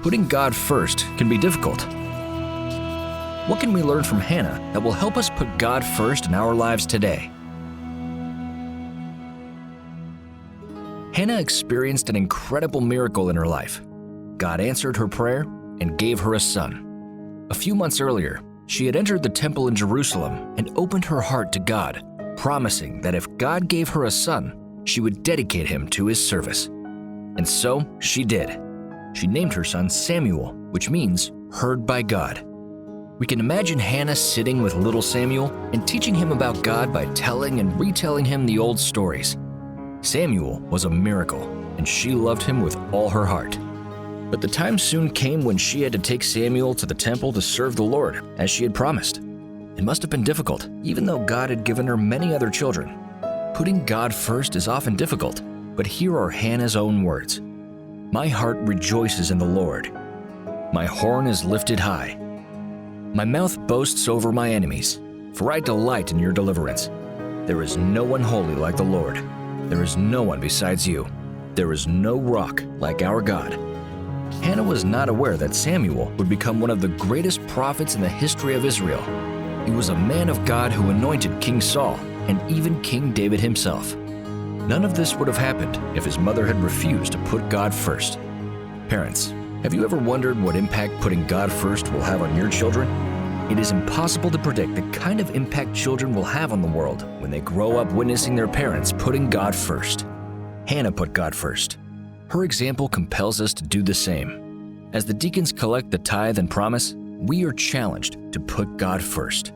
Putting God first can be difficult. What can we learn from Hannah that will help us put God first in our lives today? Hannah experienced an incredible miracle in her life. God answered her prayer and gave her a son. A few months earlier, she had entered the temple in Jerusalem and opened her heart to God, promising that if God gave her a son, she would dedicate him to his service. And so she did. She named her son Samuel, which means heard by God. We can imagine Hannah sitting with little Samuel and teaching him about God by telling and retelling him the old stories. Samuel was a miracle, and she loved him with all her heart. But the time soon came when she had to take Samuel to the temple to serve the Lord, as she had promised. It must have been difficult, even though God had given her many other children. Putting God first is often difficult, but here are Hannah's own words. "My heart rejoices in the Lord. My horn is lifted high. My mouth boasts over my enemies, for I delight in your deliverance. There is no one holy like the Lord. There is no one besides you. There is no rock like our God." Hannah was not aware that Samuel would become one of the greatest prophets in the history of Israel. He was a man of God who anointed King Saul and even King David himself. None of this would have happened if his mother had refused to put God first. Parents, have you ever wondered what impact putting God first will have on your children? It is impossible to predict the kind of impact children will have on the world when they grow up witnessing their parents putting God first. Hannah put God first. Her example compels us to do the same. As the deacons collect the tithe and promise, we are challenged to put God first.